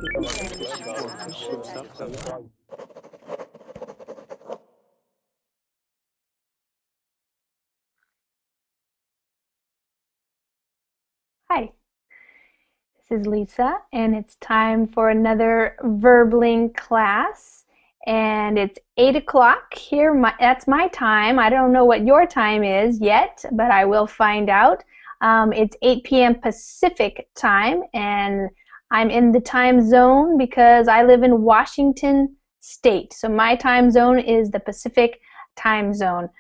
Hi, this is Lisa, and it's time for another Verbling class. And it's 8 o'clock here. That's my time. I don't know what your time is yet, but I will find out. It's 8 p.m. Pacific time, and I'm in the time zone because I live in Washington State. So my time zone is the Pacific time zone.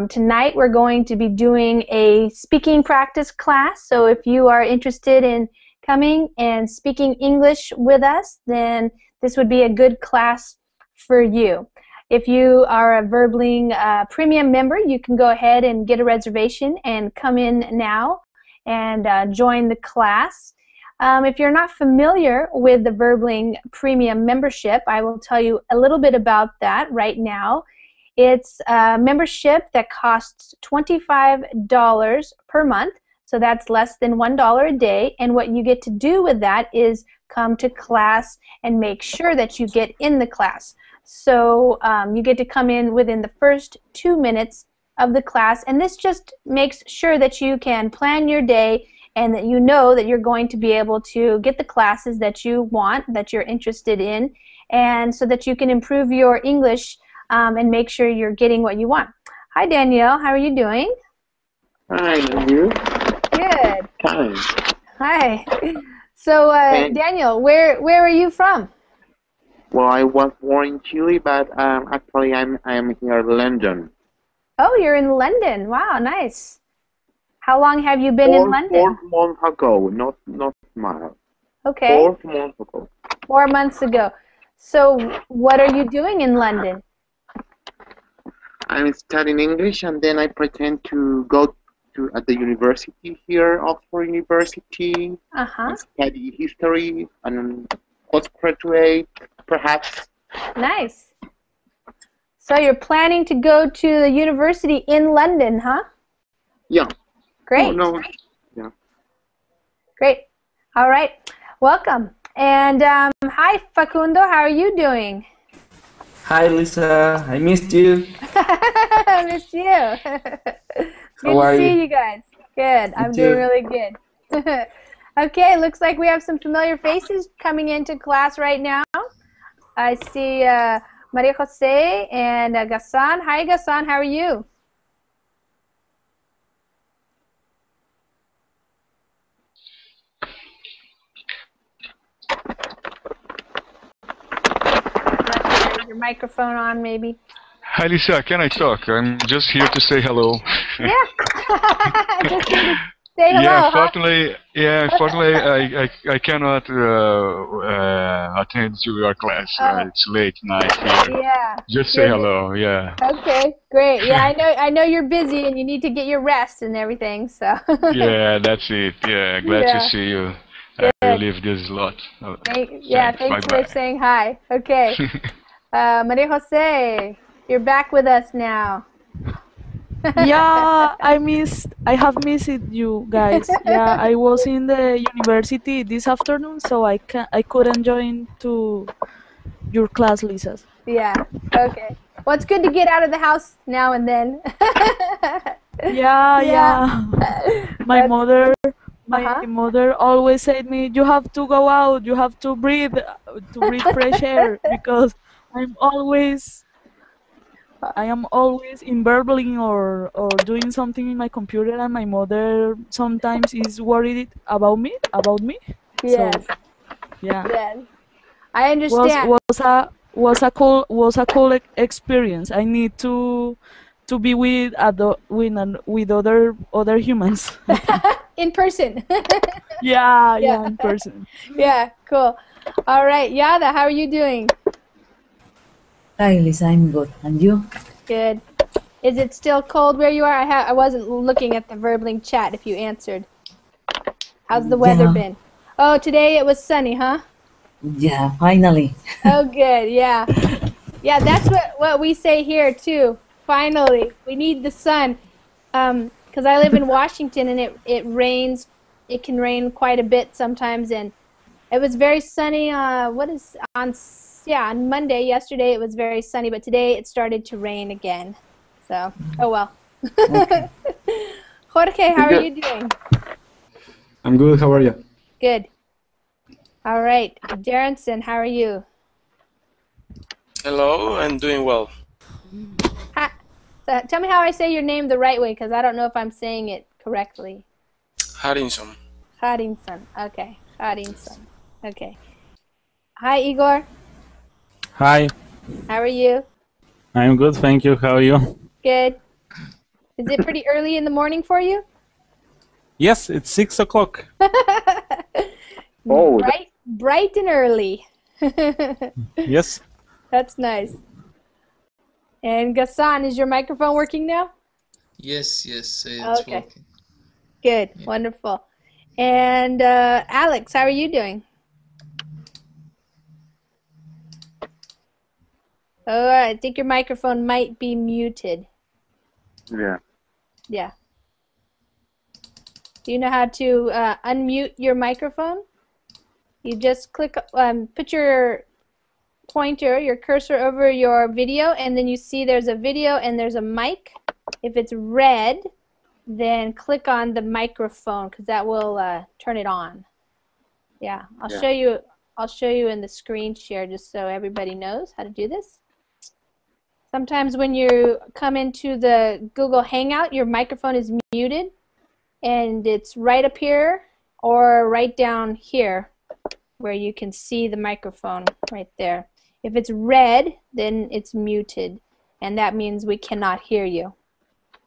Tonight we're going to be doing a speaking practice class, so if you are interested in coming and speaking English with us, then this would be a good class for you. If you are a Verbling premium member, you can go ahead and get a reservation and come in now and join the class. If you're not familiar with the Verbling premium membership, I will tell you a little bit about that right now. It's a membership that costs $25 per month, so that's less than $1 a day, and what you get to do with that is come to class and make sure that you get in the class. So you get to come in within the first 2 minutes of the class, and this just makes sure that you can plan your day and that you know that you're going to be able to get the classes that you want, that you're interested in, and so that you can improve your English and make sure you're getting what you want. Hi, Danielle. How are you doing? Hi, and you? Good. Hi. Hi. So, Daniel, where are you from? Well, I was born in Chile, but actually I am here in London. Oh, you're in London. Wow, nice. How long have you been in London? 4 months ago, not tomorrow. Okay. 4 months ago. 4 months ago. So, what are you doing in London? I'm studying English, and then I pretend to go to at the university here, Oxford University, study history and postgraduate, perhaps. Nice. So you're planning to go to the university in London, huh? Yeah. Great. Oh, no. Yeah. Great. All right. Welcome. And hi, Facundo. How are you doing? Hi, Lisa. I missed you. I missed you. Good to see you guys. Good. I'm doing really good. Okay, looks like we have some familiar faces coming into class right now. I see Maria Jose and Gassan. Hi, Gassan. How are you? Your microphone on, maybe. Hi, Lisa. Can I talk? I'm just here to say hello. Yeah. Just here to say hello. Yeah, Huh? I cannot attend to your class. It's late night here. Yeah. Just say hello. Yeah. Okay, great. Yeah, I know you're busy and you need to get your rest and everything. So. Yeah, that's it. Yeah, glad to see you. Good. I believe this a lot. Thanks for saying hi. Okay. Maria Jose, you're back with us now. Yeah, I have missed you guys. Yeah, I was in the university this afternoon, so I couldn't join to your class, Lisa. Yeah. Okay. Well, it's good to get out of the house now and then. Yeah. My mother always said me, you have to go out, you have to breathe fresh air, because I am always in Verbling or doing something in my computer, and my mother sometimes is worried about me. Yes. So, yeah. Yes. I understand. Was a cool experience. I need to be with other humans. In person. Yeah, in person. Yeah, cool. All right, Yada, how are you doing? Hi, Lisa, I'm good. And you? Good. Is it still cold where you are? I wasn't looking at the Verbling chat if you answered. How's the weather been? Oh, today it was sunny, huh? Yeah, finally. Oh, good. Yeah. Yeah, that's what we say here, too. Finally. We need the sun. Because I live in Washington, and it rains. It can rain quite a bit sometimes, and It was very sunny. On Monday, yesterday, it was very sunny, but today it started to rain again. So, oh well. Okay. Jorge, how are you doing? I'm good. How are you? Good. All right. Darrenson, how are you? Hello, I'm doing well. Hi. So tell me how I say your name the right way, because I don't know if I'm saying it correctly. Harrison. Harinson. Okay. Harinson. Okay. Hi, Igor. Hi, How are you? I'm good, thank you. How are you? Good. Is it pretty early in the morning for you? Yes, it's 6 o'clock. Oh, Bright and early. Yes. That's nice. And Gassan, is your microphone working now? Yes, it's Okay. working. Good. Yeah. Wonderful. And Alex, how are you doing? Oh, I think your microphone might be muted. yeah. Yeah. Do you know how to unmute your microphone? You just click, put your pointer, your cursor over your video, and then you see there's a video and there's a mic. If it's red, then click on the microphone because that will turn it on. Yeah, I'll show you. I'll show you in the screen share just so everybody knows how to do this. Sometimes when you come into the Google Hangout, your microphone is muted, and it's right up here or right down here where you can see the microphone right there. If it's red, then it's muted, and that means we cannot hear you.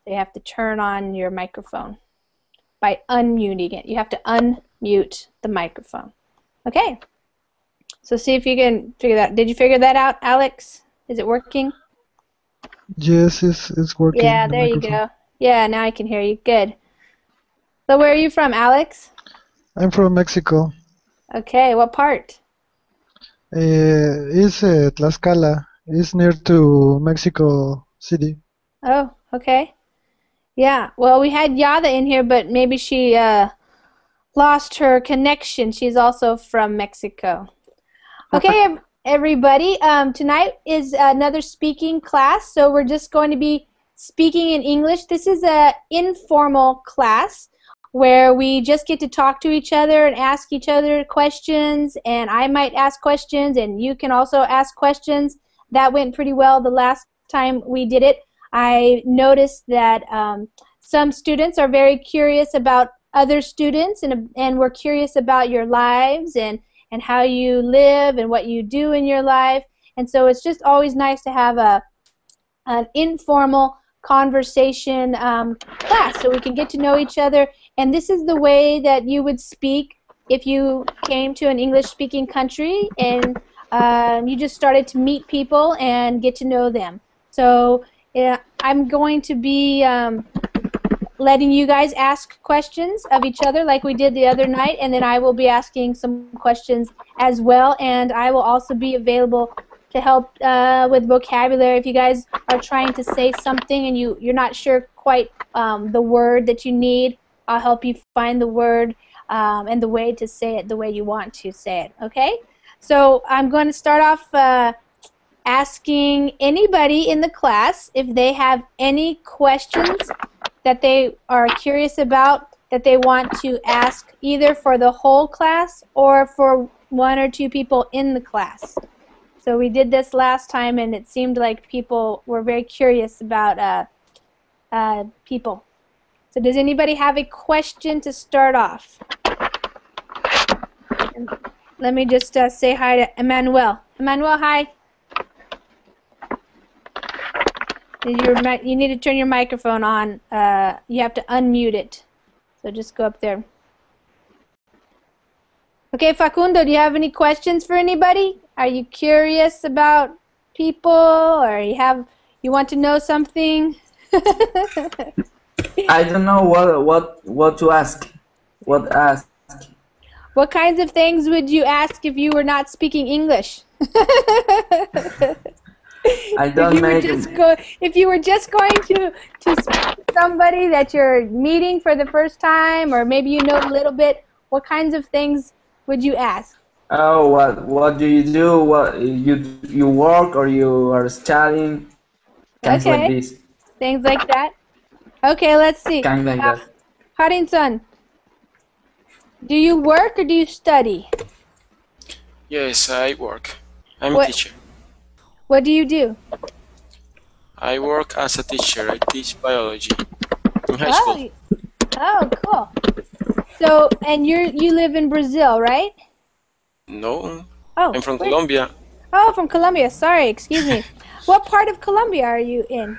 So you have to turn on your microphone by unmuting it. You have to unmute the microphone. Okay. So see if you can figure that. Did you figure that out, Alex? Is it working? Yes, it's working. Yeah, there you go. Yeah, now I can hear you. Good. So where are you from, Alex? I'm from Mexico. Okay, what part? It's Tlaxcala. It's near to Mexico City. Oh, okay. Yeah, well, we had Yada in here, but maybe she lost her connection. She's also from Mexico. Okay, everybody. Tonight is another speaking class, so we're just going to be speaking in English. This is an informal class where we just get to talk to each other and ask each other questions, and I might ask questions, and you can also ask questions. That went pretty well the last time we did it. I noticed that some students are very curious about other students, and we're curious about your lives and how you live and what you do in your life. And so it's just always nice to have an informal conversation class so we can get to know each other. And this is the way that you would speak if you came to an English-speaking country and you just started to meet people and get to know them. So I'm going to be letting you guys ask questions of each other like we did the other night, and then I will be asking some questions as well, and I will also be available to help with vocabulary. If you guys are trying to say something and you're not sure quite the word that you need, I'll help you find the word and the way to say it the way you want to say it, okay? So I'm going to start off asking anybody in the class if they have any questions that they are curious about that they want to ask either for the whole class or for one or two people in the class. So we did this last time and it seemed like people were very curious about people. So does anybody have a question to start off? Let me just say hi to Emmanuel. Emmanuel, hi. You need to turn your microphone on. You have to unmute it. So just go up there. Okay, Facundo, do you have any questions for anybody? Are you curious about people, or you want to know something? I don't know what to ask. What ask? What kinds of things would you ask if you were not speaking English? I don't make if you were just going to speak to somebody that you're meeting for the first time, or maybe you know a little bit, what kinds of things would you ask? Oh, what do you do? What you work or you are studying? Things like Okay, this. things like that. Okay, let's see. Kind like that. Harin-san, do you work or do you study? Yes, I work. I'm a What teacher. What do you do? I work as a teacher. I teach biology in high school. Oh, cool. So, and you live in Brazil, right? No, Oh, I'm from where? Colombia. Oh, from Colombia. Sorry, excuse me. What part of Colombia are you in?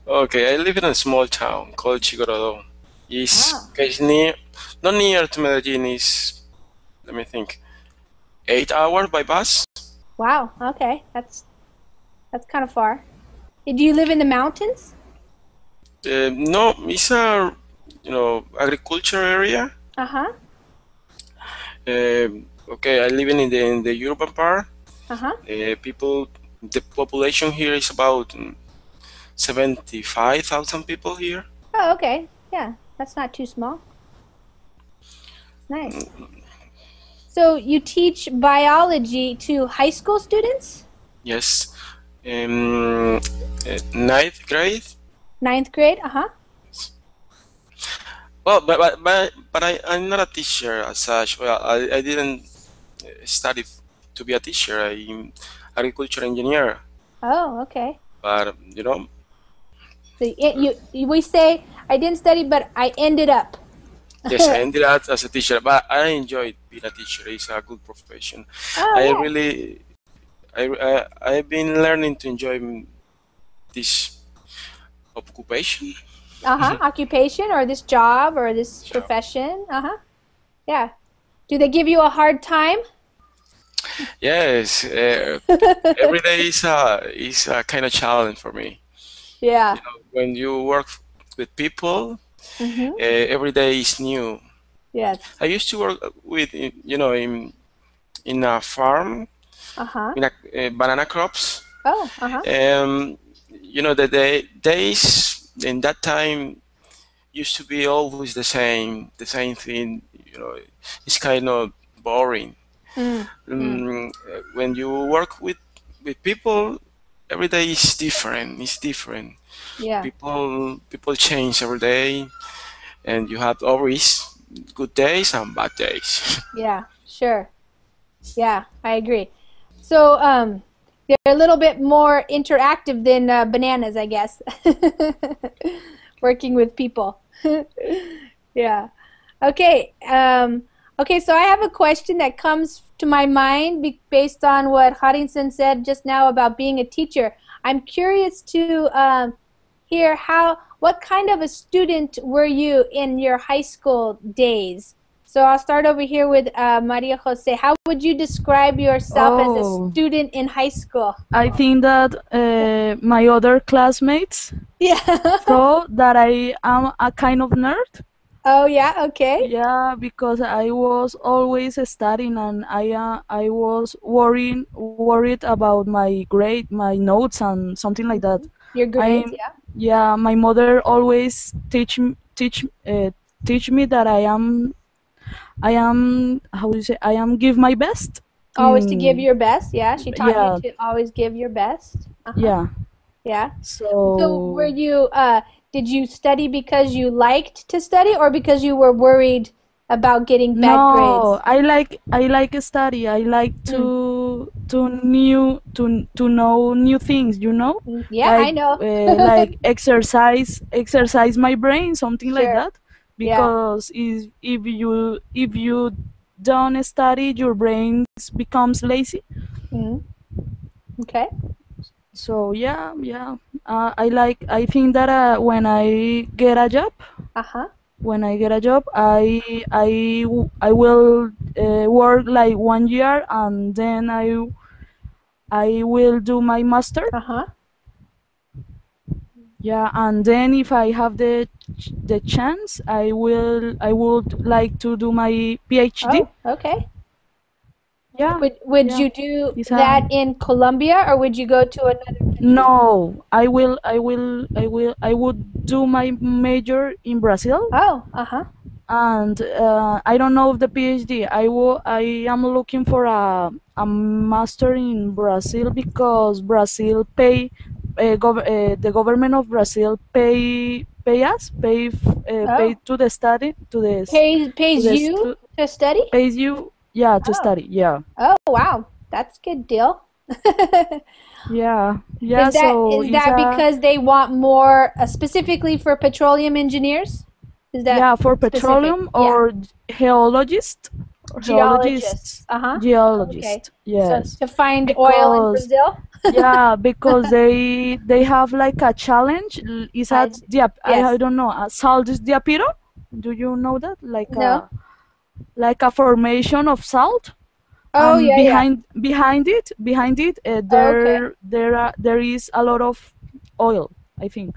Okay, I live in a small town called Chigorodó. Oh. It's near, not near to Medellin. Is let me think, 8 hours by bus. Wow. Okay, that's kind of far. Do you live in the mountains? No, it's a agriculture area. Uh-huh. Okay, I live in the urban part. Uh-huh. The population here is about 75,000 people here. Oh, okay. Yeah, that's not too small. Nice. So you teach biology to high school students? Yes. Ninth grade. Ninth grade? Uh-huh. Well, I'm not a teacher as such. Well, I didn't study to be a teacher. I'm agriculture engineer. Oh, okay. But So we say I didn't study, but I ended up. yes, I ended up as a teacher. But I enjoyed being a teacher. It's a good profession. I've been learning to enjoy this occupation. Occupation or this job or this profession. Yeah. Do they give you a hard time? Yes. Every day is a kind of challenge for me. Yeah. When you work with people, every day is new. Yes. I used to work with in a farm, in a banana crops. Oh. The days in that time used to be always the same thing. It's kind of boring. When you work with people, every day is different. It's different. Yeah. People change every day, and you have always good days and bad days. Yeah, sure. Yeah, I agree. So they're a little bit more interactive than bananas, I guess. Working with people. Yeah. Okay. Okay, so I have a question that comes to my mind based on what Harinson said just now about being a teacher. I'm curious to hear what kind of a student were you in your high school days? So I'll start over here with Maria Jose. How would you describe yourself as a student in high school? I think that my other classmates thought that I am a kind of nerd. Oh yeah, okay. Yeah, because I was always studying and I was worried about my grade, my notes, and something like that. Your grades, yeah. Yeah, my mother always teach me that I am how do you say, I am give my best. Always to give your best, yeah. She taught you to always give your best. Yeah. Yeah. So were you did you study because you liked to study or because you were worried about getting bad grades? No, I like study. I like to know new things, you know? Yeah, like, I know. Like exercise my brain, something like that. Because if you don't study, your brain becomes lazy. Okay. So yeah. I think that when I get a job, I will work like 1 year, and then I will do my master. Yeah, and then if I have the chance, I would like to do my PhD. Oh, okay. Yeah. Would you do that in Colombia or would you go to another country? No, I would do my major in Brazil. Oh, and I don't know the PhD. I am looking for a master in Brazil because Brazil the government of Brazil pay to the study to the Pays you to study? pays you to study Oh wow, that's a good deal. yeah. Is that because they want more specifically for petroleum engineers? Is that for specific? petroleum or geologist? Geologists. Geologist. Okay. Yes. So to find oil in Brazil? Yeah, because they have like a challenge. Is at I don't know. Salt is diapiro. Do you know that? Like a formation of salt. Oh and yeah. behind it there is a lot of oil, I think.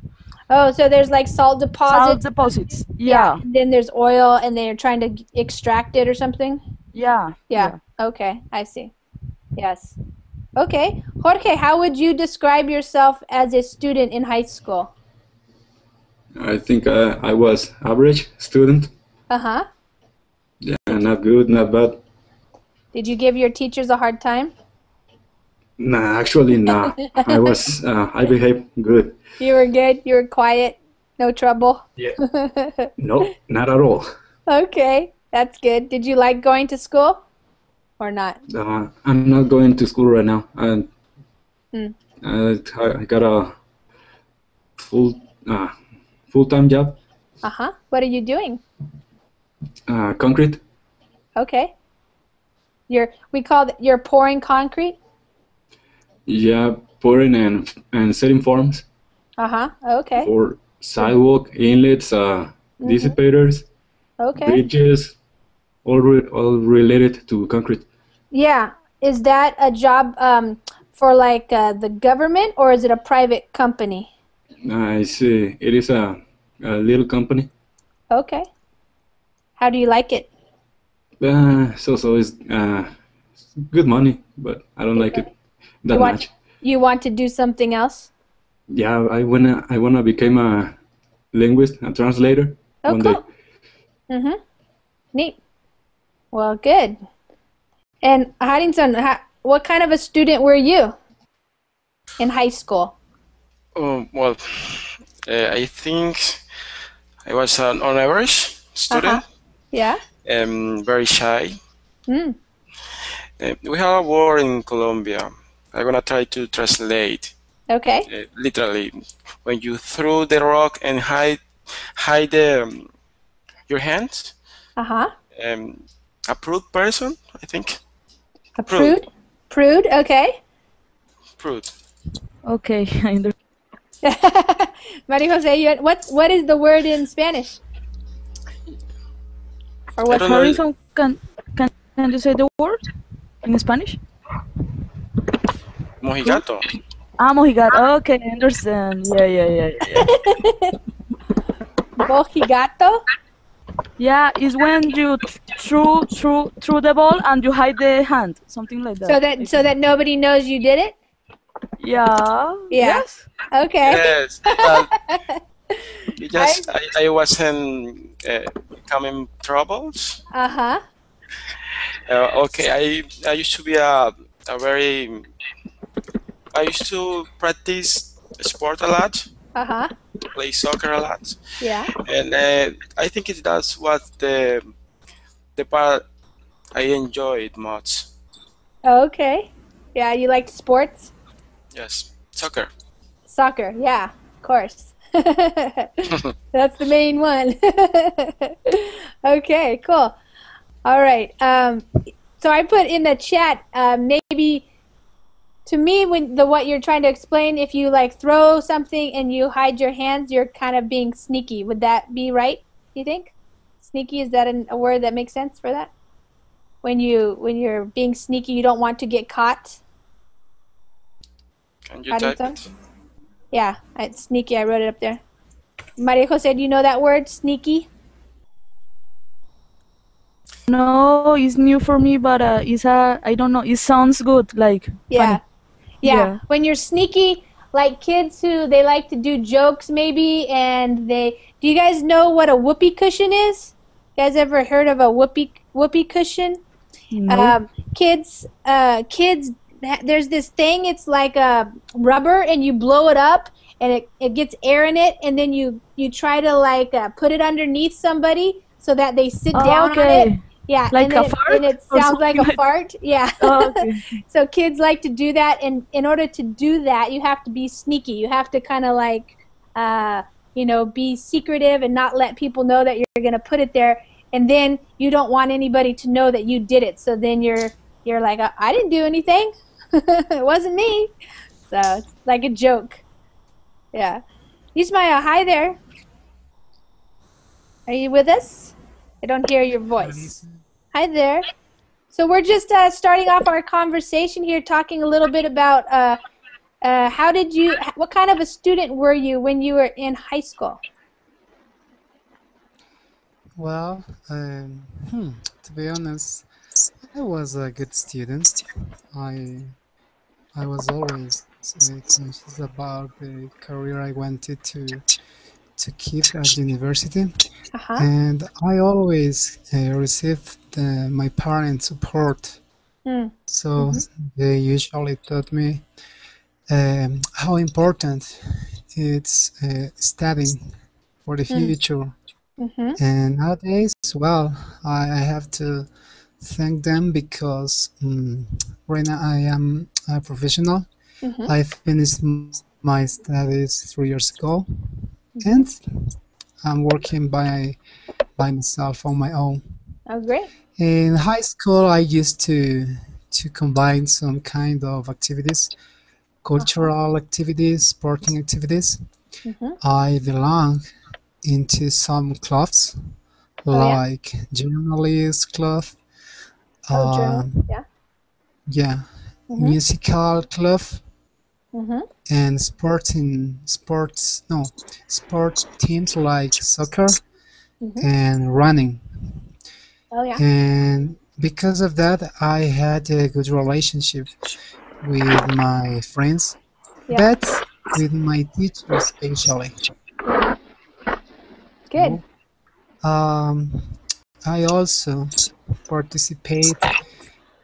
Oh, so there's like salt deposits. Yeah. And then there's oil, and they're trying to extract it or something. Yeah. Okay, I see. Yes. Okay, Jorge, how would you describe yourself as a student in high school? I think I was average student. Uh-huh. Yeah, not good, not bad. Did you give your teachers a hard time? Nah, actually, nah. I behaved good. You were good? You were quiet? No trouble? Yeah. No, not at all. Okay, that's good. Did you like going to school or not? I'm not going to school right now. And I got a full-time job. Uh-huh. What are you doing? Concrete. Okay. You're pouring concrete? Yeah, pouring and setting forms. Uh-huh. Okay. For sidewalk, inlets, dissipators, bridges, all related to concrete. Yeah. Is that a job for like the government, or is it a private company? I see. It is a little company. Okay. How do you like it? So it's good money, but I don't like it that much. You want to do something else? Yeah, I wanna become a linguist, a translator one day. Mm-hmm. Neat. Well, good. And Harinson, what kind of a student were you in high school? Well, I think I was on average student. Yeah. Very shy. Mm. We have a word in Colombia. I'm gonna try to translate. Okay. Literally, when you throw the rock and hide your hands. A prude person, I think. A prude? Prude, okay. Prude. Okay, I understand. Maria Jose, what is the word in Spanish? Or what? Harrison, can you say the word in Spanish? Mojigato. Mojigato. Okay, I understand. Yeah. Mojigato? Yeah, it's when you threw the ball and you hide the hand, something like that. So that nobody knows you did it? Yeah. Yes. Okay. Yes. I wasn't becoming troubles. Okay, I used to be I used to practice sport a lot. Play soccer a lot. Yeah. And I think that's what the part I enjoyed much. Okay. Yeah, you liked sports? Yes, soccer. Soccer, yeah, of course. That's the main one. Okay, cool. All right. So I put in the chat, maybe to me, what you're trying to explain, if you like throw something and you hide your hands, you're kind of being sneaky. Would that be right? Do you think? Sneaky, is that a word that makes sense for that? When you're being sneaky, you don't want to get caught. Can you type it? Yeah, it's sneaky. I wrote it up there. Maria Jose, do you know that word, sneaky? No, it's new for me, but I don't know. It sounds good, like funny. Yeah. When you're sneaky, like kids who they like to do jokes maybe, and do you guys know what a whoopee cushion is? You guys ever heard of a whoopee cushion? No. Kids, there's this thing. It's like a rubber, and you blow it up, and it gets air in it, and then you try to like put it underneath somebody so that they sit down on it. Okay. Yeah, Like and a then fart it or sounds like something a like. fart. Yeah. Oh, okay. So kids like to do that, and in order to do that, you have to be sneaky. You have to kind of like, be secretive and not let people know that you're going to put it there. And then you don't want anybody to know that you did it. So then you're like, I didn't do anything. It wasn't me. So it's like a joke. Yeah. Ismail, hi there. Are you with us? I don't hear your voice. Hi there. So we're just starting off our conversation here, talking a little bit about what kind of a student were you when you were in high school? Well, to be honest, I was a good student. I was always conscious about the career I wanted to keep at university, and I always received my parents' support. So they usually taught me how important it's studying for the future. And nowadays, well, I have to thank them because right now I am a professional. I finished my studies 3 years ago, and I'm working by myself on my own. Oh, great. In high school, I used to combine some kind of activities, cultural activities, sporting activities. I belong into some clubs, like journalist club, musical club, and sport teams like soccer and running. Oh yeah. And because of that, I had a good relationship with my friends, but with my teachers especially. Good. I also participate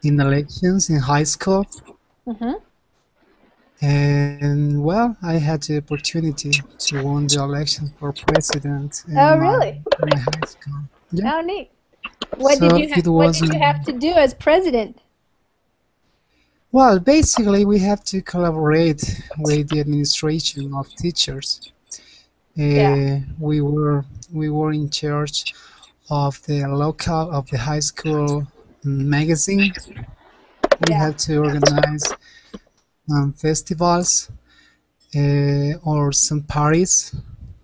in elections in high school. And well, I had the opportunity to win the election for president in really? my high school. Yeah. Oh, neat. What did you have to do as president? Well, basically, we have to collaborate with the administration of teachers. We were in charge of the high school magazine. We had to organize festivals or some parties.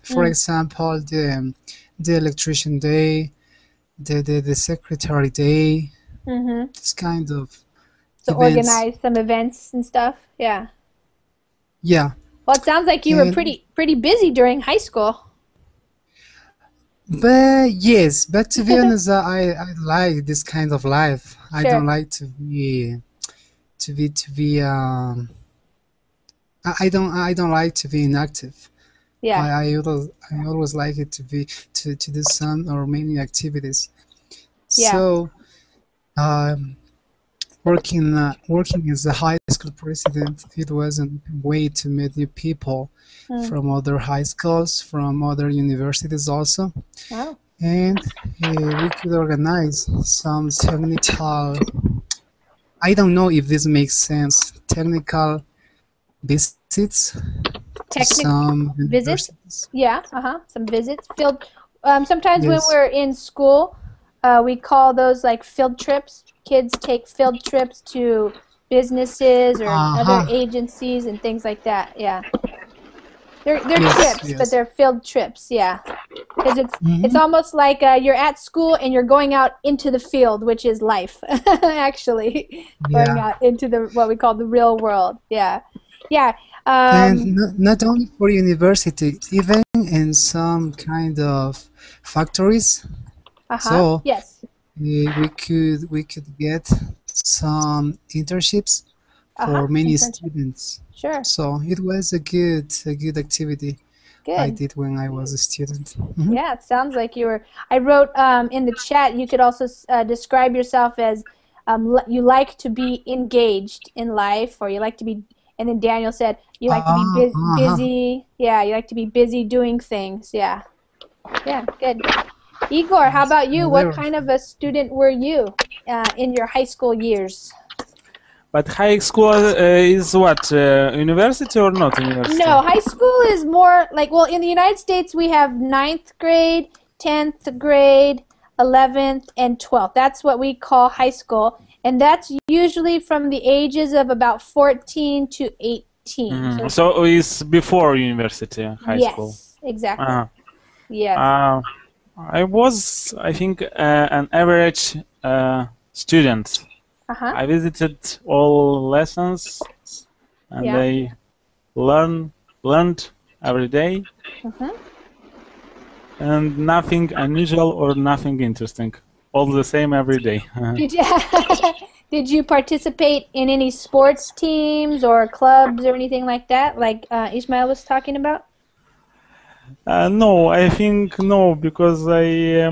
For example, the electrician day, the secretary day, this kind of so events. Organize some events and stuff. Yeah. Yeah. Well, it sounds like you were pretty busy during high school. But yes, but to be honest, I like this kind of life. I don't like to be I don't like to be inactive. Yeah. I always like it to do some or many activities. Yeah. So working as a high school president, it was a way to meet new people from other high schools, from other universities also. Wow. And we could organize some technical, I don't know if this makes sense, technical visits to some universities. Yeah, some visits. Sometimes when we're in school, we call those like field trips. Kids take field trips to businesses or other agencies and things like that. Yeah, they're trips, but they're field trips. Yeah, because it's almost like you're at school and you're going out into the field, which is life, actually, going out into what we call the real world. Yeah, yeah. And not only for university, even in some kind of factories. So we could get some internships for many students. Sure. So it was a good activity. Good. I did when I was a student. Mhm. Yeah, it sounds like you were. I wrote in the chat, you could also describe yourself as you like to be engaged in life, or you like to be, and then Daniel said you like to be busy. Yeah, you like to be busy doing things. Yeah. Yeah, good. Igor, how about you? What kind of a student were you in your high school years? But high school is what? University or not university? No, high school is more like, well, in the United States, we have 9th grade, 10th grade, 11th, and 12th. That's what we call high school. And that's usually from the ages of about 14 to 18. Mm-hmm. So it's before university, high school. Yes, exactly. Yes. I was, I think, an average student. I visited all lessons, and I learned every day, and nothing unusual or nothing interesting. All the same every day. Did you participate in any sports teams or clubs or anything like that, like Ismail was talking about? No, I think no, because I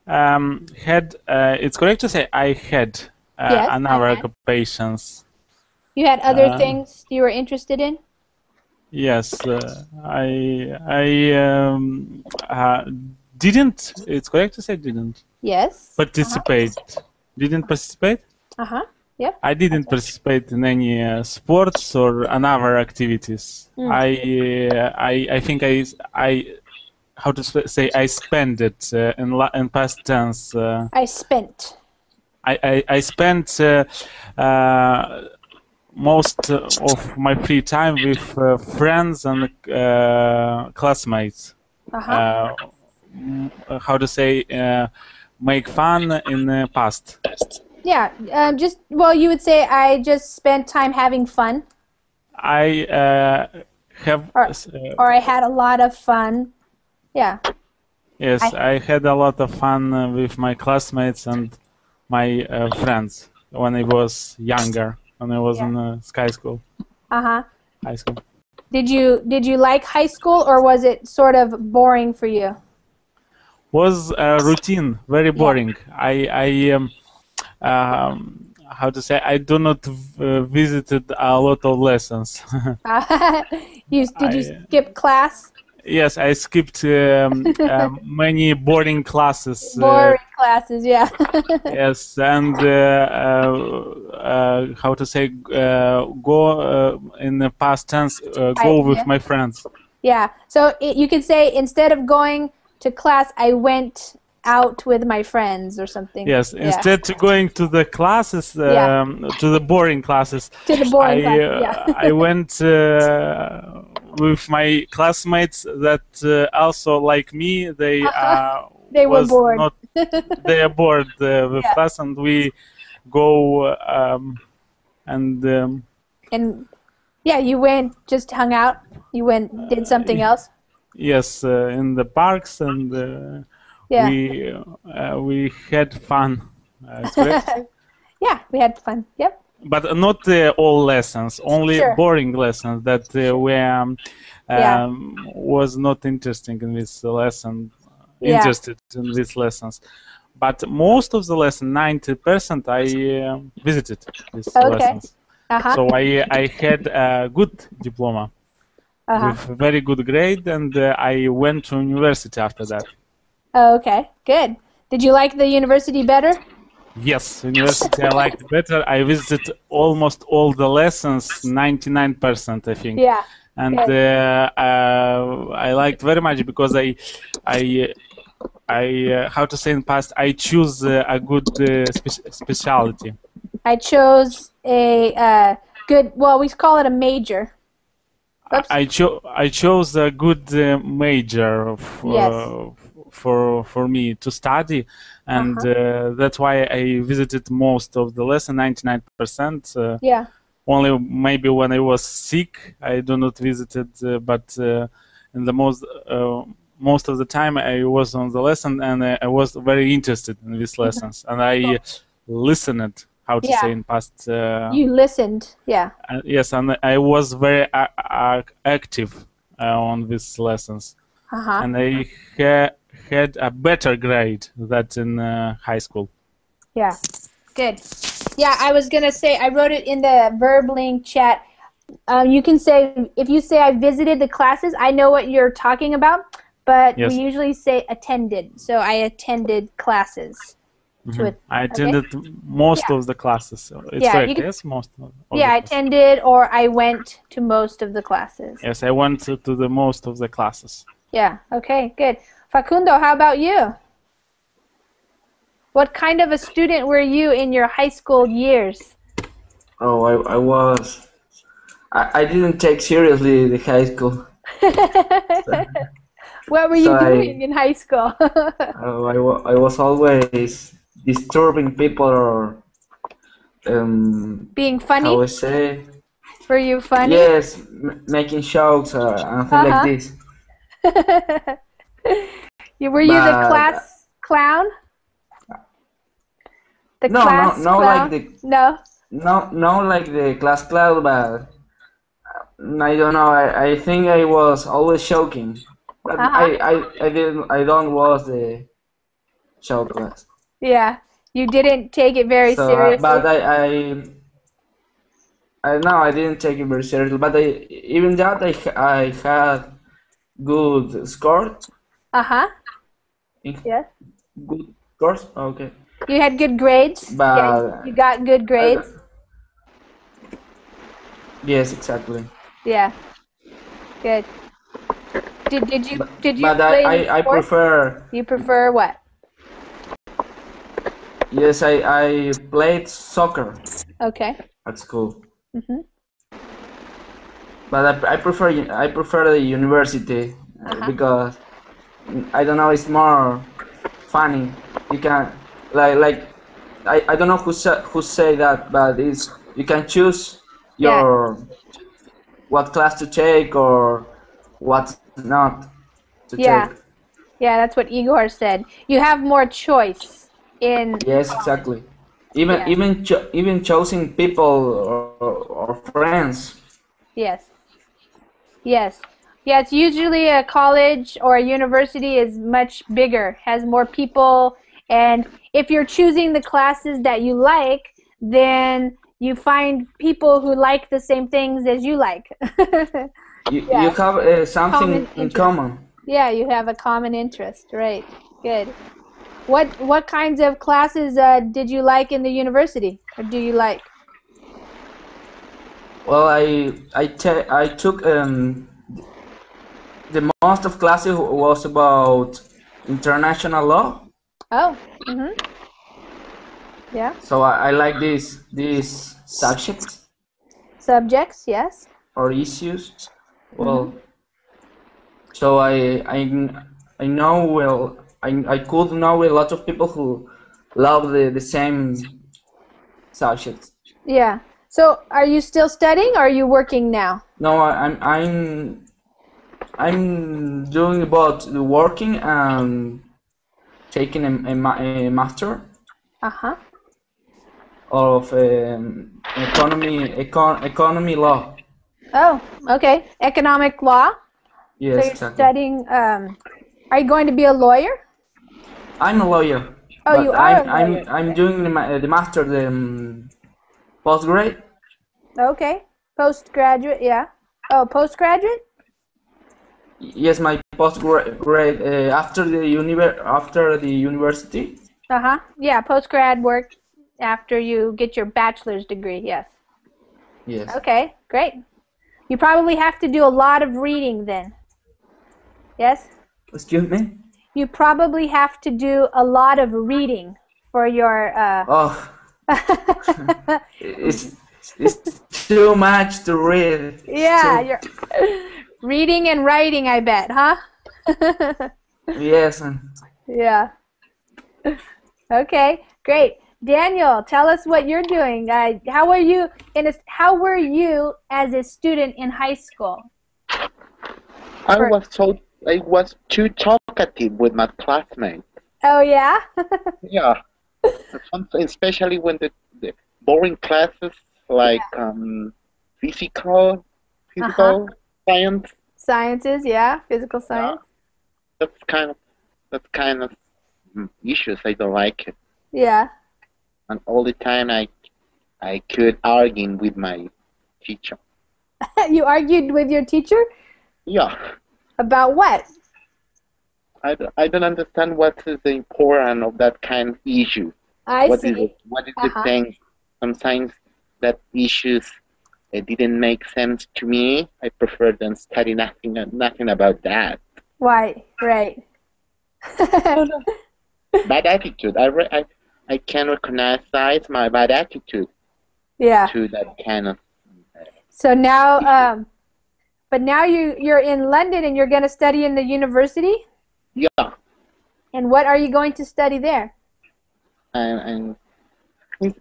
had. It's correct to say I had another occupations. You had other things you were interested in? Yes, I didn't. It's correct to say didn't. Yes. Participate. Didn't participate? Yep. I didn't participate in any sports or another activities. I think I how to say I spent it in past tense. I spent. I spent most of my free time with friends and classmates. How to say make fun in the past. Yeah, you would say I just spent time having fun. I have. Or I had a lot of fun. Yeah. Yes, I had a lot of fun with my classmates and my friends when I was younger, when I was in high school. High school. Did you like high school, or was it sort of boring for you? Was routine, very boring. How to say? I do not visited a lot of lessons. Did you skip class? Yes, I skipped many boring classes. Boring classes, yeah. Yes, and how to say? Go in the past tense. Go with my friends. Yeah. So you could say instead of going to class, I went out with my friends or something. Yes, instead to going to the classes, to the boring classes. To the boring classes, yeah. I went with my classmates that also like me. They were bored. They are bored with class, and we go and you went just hung out. You went did something else. Yes, in the parks and. We had fun. Yeah, we had fun. Yep. But not all lessons, only boring lessons that was not interesting in this lesson. Interested in these lessons, but most of the lesson, 90%, I visited these lessons. So I had a good diploma with very good grade, and I went to university after that. Oh, okay, good. Did you like the university better? Yes, university I liked better. I visited almost all the lessons, 99%, I think. Yeah. And I liked very much because I how to say in past, I choose a good specialty. I chose a good, well, we call it a major. I chose a good major for me to study, and that's why I visited most of the lesson, 99%. Only maybe when I was sick, I do not visited, but in the most of the time I was on the lesson, and I was very interested in these lessons, and I listened. How to say in past? You listened, yeah. Yes, and I was very active on these lessons, Uh-huh. and I had a better grade than in high school. Yeah, good. Yeah, I was gonna say I wrote it in the Verbling chat. You can say if you say I visited the classes, I know what you're talking about, but Yes. we usually say attended. So I attended classes. I attended most of the classes. It's correct, yes? Most of I attended or I went to most of the classes. Yes, I went to the most of the classes. Yeah, okay, good. Facundo, how about you? What kind of a student were you in your high school years? Oh, I didn't take seriously the high school. What were you doing in high school? I was always disturbing people or being funny. How I say? Were you funny? Yes, making jokes and things like this. Were you the class clown? The class clown? Like the no, like the class clown, but I don't know. I think I was always joking. But I don't was the show class. Yeah, you didn't take it very seriously. But I didn't take it very seriously. But even that I had good score. Yes. Good scores. Okay. You had good grades. But yeah, you got good grades. Yes, exactly. Yeah. Good. Did you but play I prefer. You prefer what? Yes, I played soccer. Okay. At school. Mhm. But I prefer the university because I don't know, it's more funny. You can like I don't know who say that, but it's you can choose your what class to take or what not to take. Yeah, that's what Igor said. You have more choice in. Yes, exactly. Even choosing people or friends. Yes. Yes. Yes, usually a college or a university is much bigger, has more people, and if you're choosing the classes that you like, then you find people who like the same things as you like. You have something in common. Yeah, you have a common interest, right? Good. What kinds of classes did you like in the university, or do you like? Well, I took the most of classes was about international law. Oh. Mhm. Yeah. So I like these subjects. Subjects, yes. Or issues. Well, so I know I could know a lot of people who love the same subjects. Yeah. So, are you still studying, or are you working now? No, I'm doing both working and taking a master. Of economy law. Oh, okay. Economic law. Yes, so you're exactly. Studying. Are you going to be a lawyer? I'm a lawyer. Oh, you are a lawyer. I'm doing the master, the postgrad. Okay, postgraduate. Yeah. Oh, postgraduate. Yes, my postgrad after the university. Yeah, postgrad work after you get your bachelor's degree. Yes. Yes. Okay, great. You probably have to do a lot of reading then. Yes? Excuse me? You probably have to do a lot of reading for your it's too much to read. Yeah, you're reading and writing, I bet, huh? Yes. Yeah. Okay, great. Daniel, tell us what you're doing. How were you as a student in high school? I was too talkative with my classmates. Oh yeah? Yeah. Especially when the boring classes like physical science Sciences, yeah, physical science. That's kind of issues. I don't like it. Yeah. And all the time I could argue with my teacher. You argued with your teacher? Yeah. About what? I don't understand what is the importance of that kind of issue. What is the thing? Sometimes that issues didn't make sense to me. I prefer than study nothing about that. Why? Right. Bad attitude. I can recognize my bad attitude. Yeah. To that kind of. So now, but now you're in London and you're going to study in the university? Yeah. And what are you going to study there? And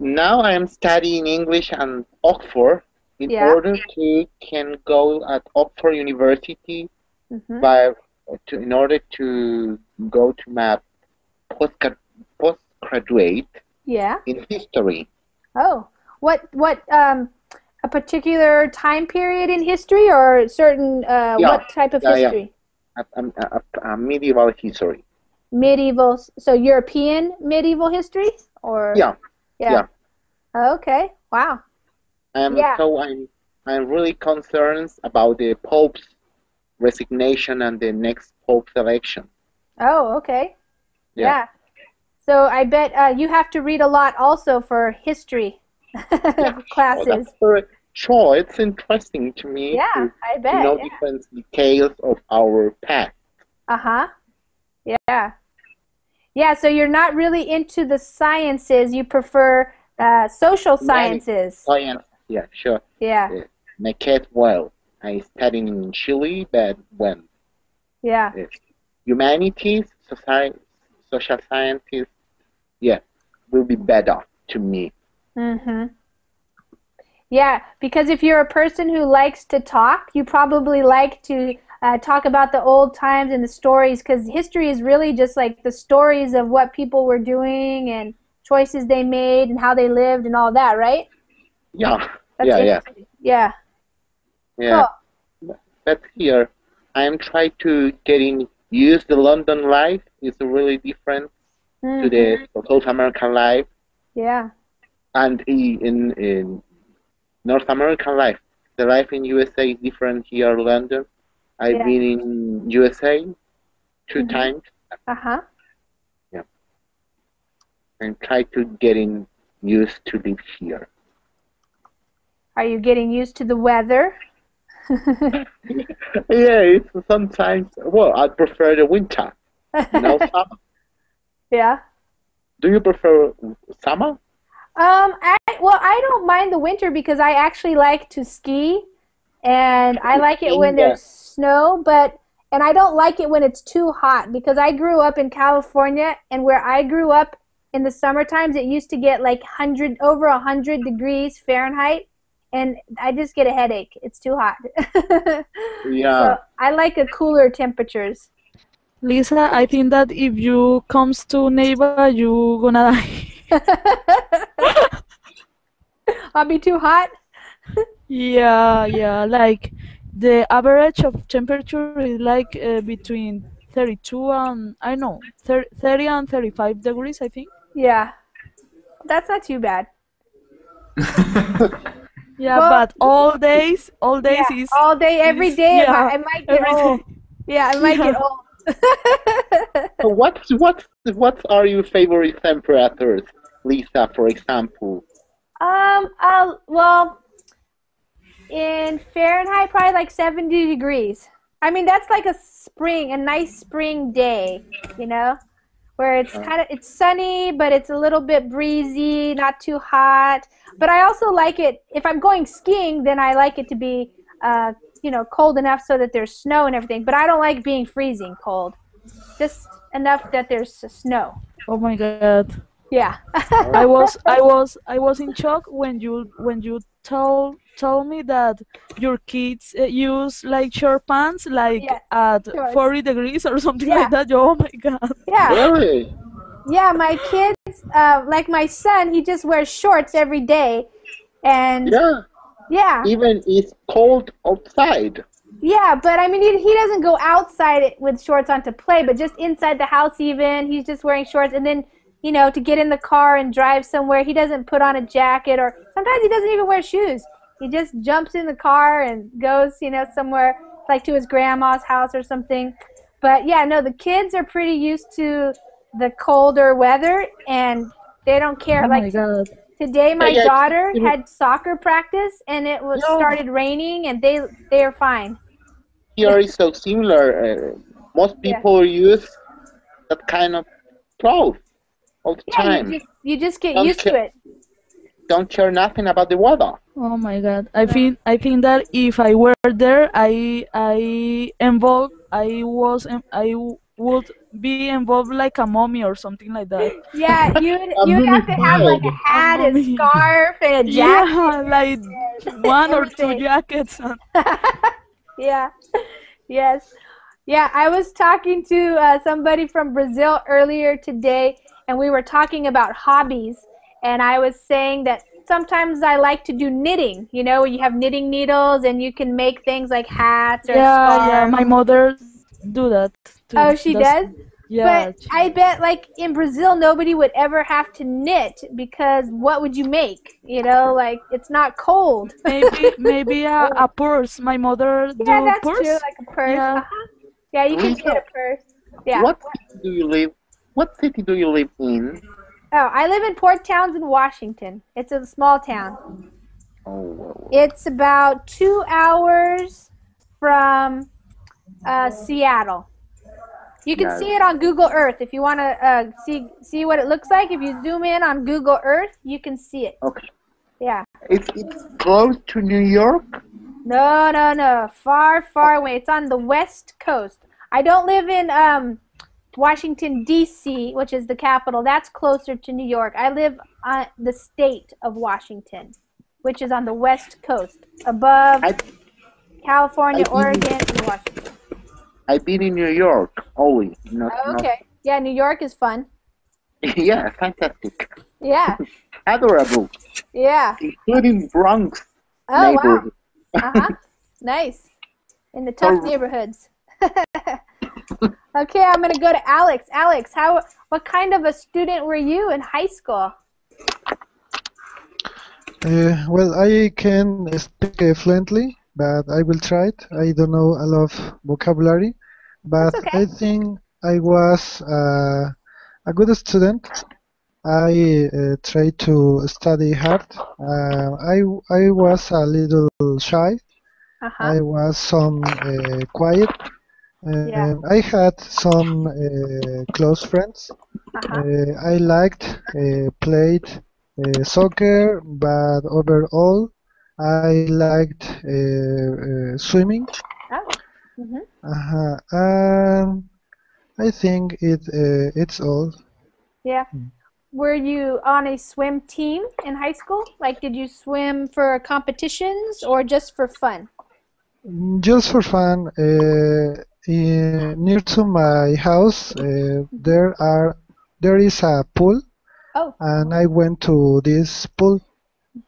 now I am studying English at Oxford in order to can go at Oxford University in order to go to my postgraduate in history. Oh, what a particular time period in history or certain what type of history? Medieval history. Medieval, so European medieval history, or yeah. Oh, okay, wow. So I'm really concerned about the Pope's resignation and the next Pope's election. Oh, okay. Yeah. So I bet you have to read a lot also for history classes. Sure, it's interesting to me. Yeah, I bet. To know different details of our past. Yeah. Yeah, so you're not really into the sciences. You prefer social sciences. Science, yeah, sure. Yeah. My cat, well, I studied in Chile, but when? Yeah. Humanities, social sciences, will be better to me. Yeah, because if you're a person who likes to talk, you probably like to talk about the old times and the stories, because history is really just like the stories of what people were doing and choices they made and how they lived and all that, right? Yeah. Yeah. Cool. But here, I'm trying to getting used to London life. It's really different to the South American life. Yeah. And in North American life, the life in USA is different here in London. I've been in USA 2 times. Yeah. And try to getting used to live here. Are you getting used to the weather? It's sometimes. Well, I prefer the winter. No summer. Yeah. Do you prefer summer? I don't mind the winter because I actually like to ski, and I like it when there's snow, and I don't like it when it's too hot because I grew up in California, and where I grew up in the summer times it used to get like over 100 degrees Fahrenheit, and I just get a headache. It's too hot. So I like a cooler temperatures. Lisa, I think that if you comes to Neighbor, you gonna die. I'll be too hot. Yeah. Like the average of temperature is like between 32 and 30 and 35 degrees, I think. Yeah, that's not too bad. Yeah, but all days is all day, every day. I might get old. Yeah, I might get old. So what are your favorite temperatures, Lisa, for example? Well, in Fahrenheit, probably like 70 degrees. I mean, that's like a nice spring day, where it's sunny, but it's a little bit breezy, not too hot. But I also like it, if I'm going skiing, then I like it to be, cold enough so that there's snow and everything. But I don't like being freezing cold. Just enough that there's snow. Oh my God. Yeah. I was in shock when you told me that your kids use like short pants at 40 degrees or something like that. Oh my God. Yeah. Really? Yeah, my kids, like my son, he just wears shorts every day, and yeah, even it's cold outside. Yeah, but I mean, he doesn't go outside with shorts on to play, but just inside the house even, he's just wearing shorts. And then, you know, to get in the car and drive somewhere, he doesn't put on a jacket, or sometimes he doesn't even wear shoes. He just jumps in the car and goes, you know, somewhere like to his grandma's house or something. But yeah, no, the kids are pretty used to the colder weather, and they don't care. Oh my Like God. today, my yeah, daughter had soccer practice, and it was started raining, and they are fine. Here is so similar. Most people use that kind of clothes all the time. You just get used to it. Don't care nothing about the weather. Oh my God! I think that if I were there, would be involved like a mummy or something like that. Yeah, you'd have to have like a hat, a scarf, and a jacket. Yeah, like one or two jackets. Yeah. Yes. Yeah, I was talking to somebody from Brazil earlier today, and we were talking about hobbies, and I was saying that sometimes I like to do knitting, you know, where you have knitting needles and you can make things like hats or scarves. Yeah, my mother do that too. Oh, she does? Yeah. But I bet like in Brazil nobody would ever have to knit, because what would you make? You know, like it's not cold. Maybe a purse. My mother do Yeah, that's purse. true, like a purse. Yeah. Yeah, you can knit a purse. Yeah. What city do you live in? Oh, I live in Port Townsend, Washington. It's a small town. Oh. It's about 2 hours from Seattle. You can see it on Google Earth if you want to see what it looks like. If you zoom in on Google Earth, you can see it. Okay. Yeah. It's close to New York? No. Far, far away. It's on the West Coast. I don't live in Washington, D.C., which is the capital. That's closer to New York. I live on the state of Washington, which is on the West Coast, above California, Oregon, and Washington. I've been in New York always. Okay. Yeah, New York is fun. Yeah, fantastic. Yeah. Adorable. Yeah. Including Bronx Oh, neighborhood. wow. Nice. In the tough neighborhoods. Okay, I'm going to go to Alex. Alex, what kind of a student were you in high school? Well, I can speak fluently, but I will try it. I don't know a lot of vocabulary, but I think I was a good student. I tried to study hard. I was a little shy. I was some quiet. I had some close friends. I liked played soccer, but overall I liked swimming. And I think it's all. Yeah. Were you on a swim team in high school? Like, did you swim for competitions or just for fun? Just for fun. Near to my house, there is a pool, and I went to this pool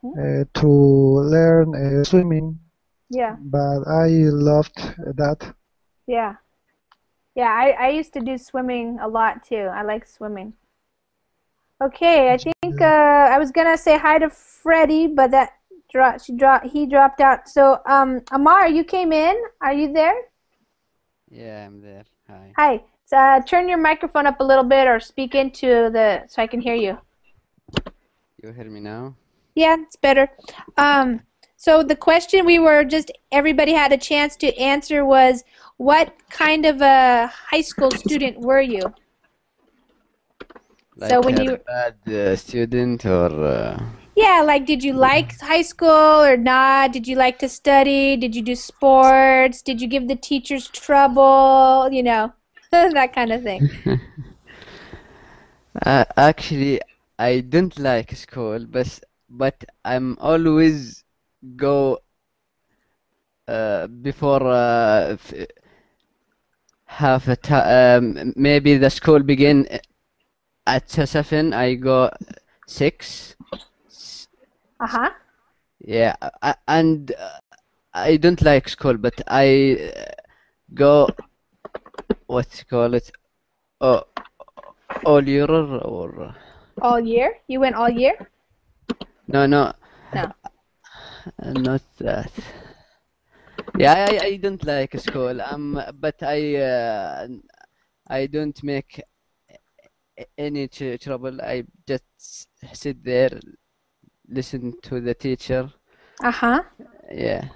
to learn swimming. Yeah. But I loved that. Yeah. Yeah, I used to do swimming a lot too. I like swimming. Okay, I think I was gonna say hi to Freddie, but he dropped out. So Amar, you came in. Are you there? Yeah, I'm there. Hi. Hi. So, turn your microphone up a little bit, or speak into so I can hear you. You hear me now? Yeah, it's better. So the question everybody had a chance to answer was, what kind of a high school student were you? Like so when a you bad student or... Yeah, like did you like high school or not? Did you like to study? Did you do sports? Did you give the teachers trouble? You know, that kind of thing. Actually, I don't like school, but I'm always go before half a time. Maybe the school begin at 7. I go 6. Uh-huh. Yeah, and I don't like school, but I go what you call it, oh, all year or All year? You went all year? no, No. not that. Yeah, I don't like school. But I don't make any trouble. I just sit there, listen to the teacher. Uh-huh. Yeah.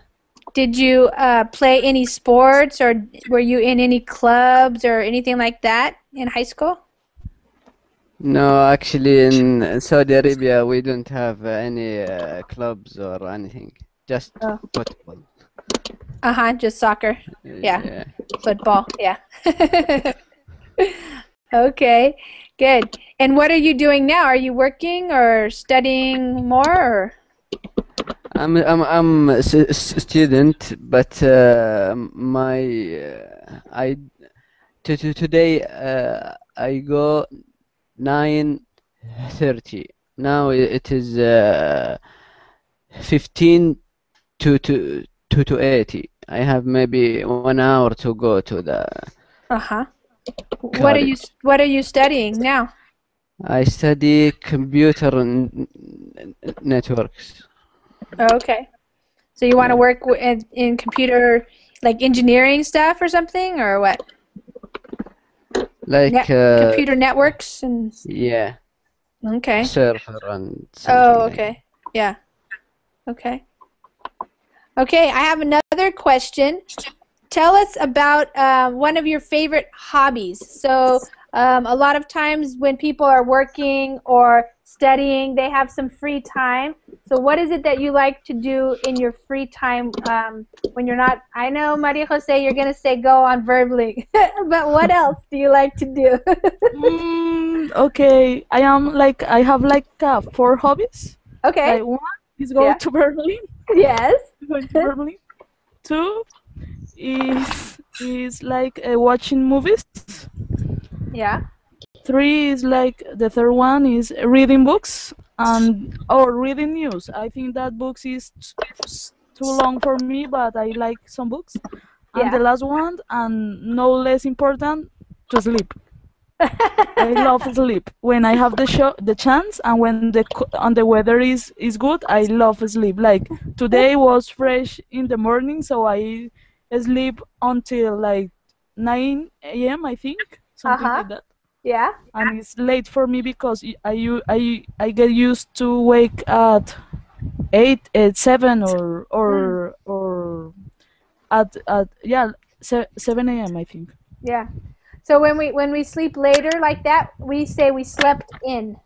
Did you play any sports, or were you in any clubs or anything like that in high school? No, actually, in Saudi Arabia, we don't have any clubs or anything. Just football. Uh-huh, just soccer. Yeah. Football, yeah. Okay, good. And what are you doing now? Are you working or studying more? Or? I'm a student, but today I go 9:30. Now it is 15 to 80. I have maybe 1 hour to go to the. Uh-huh. What are you studying now? I study computer networks. Okay. So you want to work in computer, like engineering stuff or something, or what? Like computer networks and. Yeah. Okay. Server and. Oh, okay. Yeah. Okay. Okay, I have another question. Tell us about one of your favorite hobbies. So a lot of times when people are working or studying, they have some free time. So what is it that you like to do in your free time when you're not? I know, Maria Jose, you're going to say go on Verbling. But what else do you like to do? Okay, I have like 4 hobbies. Okay. Like 1 is going to Berlin. Yes. Going to Berlin. 2 is like watching movies. Yeah. 3 is like the third one is reading books or reading news. I think that books is too long for me, but I like some books. And the last one, and no less important, to sleep. I love sleep. When I have the chance, and when the weather is good, I love sleep. Like today was fresh in the morning, so I sleep until like 9 a.m. I think, something like that. Yeah. And it's late for me because I get used to wake at 8, at 7, or at 7 a.m. I think. Yeah. So when we sleep later like that, we say we slept in.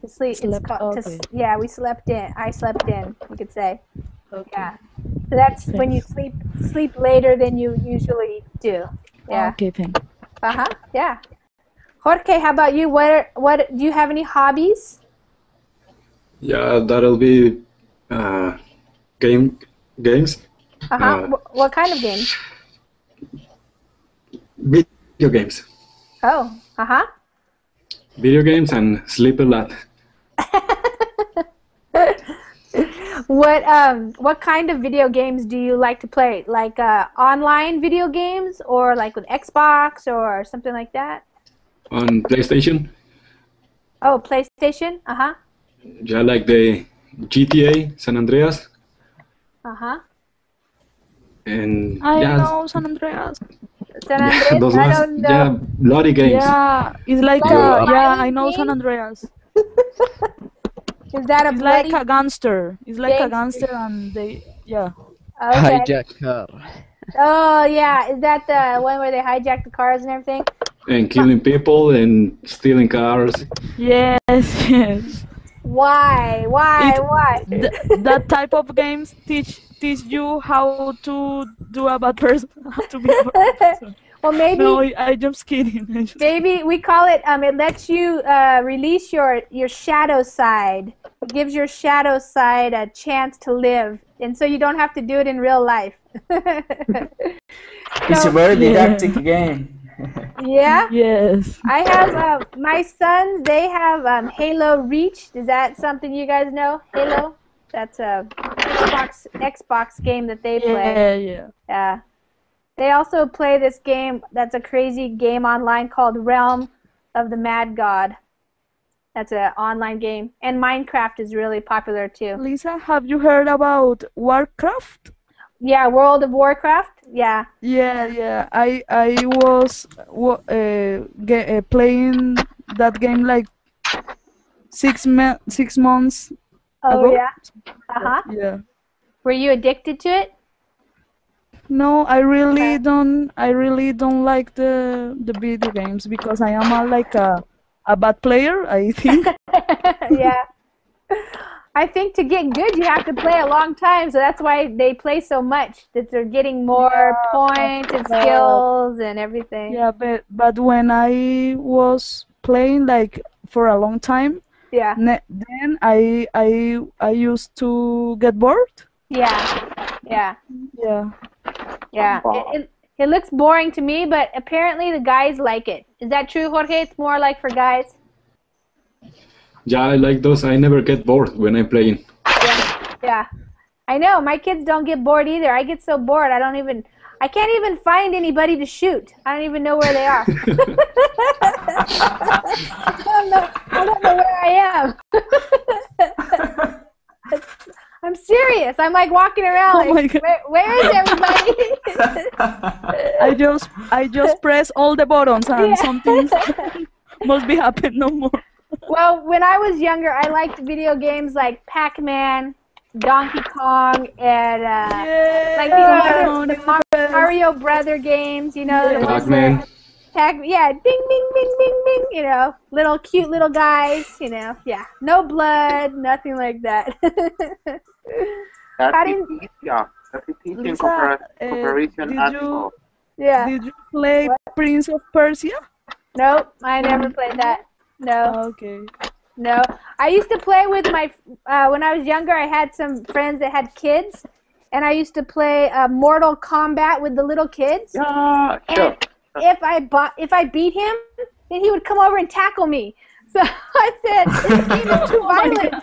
To sleep. It's called, okay. yeah, we slept in. I slept in. You could say. Okay. Yeah. So that's when you sleep later than you usually do. Yeah. Okay. Thanks. Yeah. Jorge, how about you? What do you have any hobbies? Yeah, that'll be games. What kind of games? Video games. Oh. Video games and sleep a lot. What kind of video games do you like to play? Like online video games, or like with Xbox or something like that? On PlayStation. Oh, PlayStation? Yeah, like the GTA San Andreas. And I know San Andreas. San Andreas? Those I ones, don't know. bloody games. Yeah, it's like I know San Andreas. Is that it's like a gangster. It's like a gangster, and they Okay. Hijack car. Oh yeah, is that the one where they hijack the cars and everything? And killing people and stealing cars. Yes. Why? That type of games teach you how to do a bad person, how to be a bad person. Well, maybe. No, I'm just kidding. Maybe we call it. It lets you release your shadow side. It gives your shadow side a chance to live, and so you don't have to do it in real life. It's a very didactic game. Yeah. Yes. I have my sons. They have Halo Reach. Is that something you guys know? Halo. That's a Xbox game that they play. Yeah. Yeah. They also play this game that's a crazy game online called Realm of the Mad God. That's an online game. And Minecraft is really popular too. Lisa, have you heard about Warcraft? Yeah, World of Warcraft. Yeah. Yeah. I was playing that game like 6 months Oh ago. yeah. Yeah. Were you addicted to it? No, I really don't. I really don't like the video games because I am a bad player, I think. Yeah. I think to get good, you have to play a long time, so that's why they play so much. That they're getting more points and skills and everything. Yeah, but when I was playing like for a long time, yeah, then I used to get bored. Yeah. Yeah. It looks boring to me, but apparently the guys like it. Is that true, Jorge? It's more like for guys. Yeah, I like those. I never get bored when I'm playing. Yeah. I know. My kids don't get bored either. I get so bored. I can't even find anybody to shoot. I don't even know where they are. I don't know where I am. I'm serious. I'm like walking around like, where is everybody? I just press all the buttons and something must be happening no more. Well, when I was younger, I liked video games like Pac-Man, Donkey Kong, and like the Mario Brother games, you know. Pac-Man. Yeah, ding, ding, ding, ding, ding, you know, cute little guys, you know, yeah. No blood, nothing like that. That's easy in comparison Did you play Prince of Persia? Nope, I never played that. No. Okay. No. I used to play with my, when I was younger, I had some friends that had kids, and I used to play Mortal Kombat with the little kids. Yeah, sure. And if I beat him, then he would come over and tackle me. So I said, this game is too violent.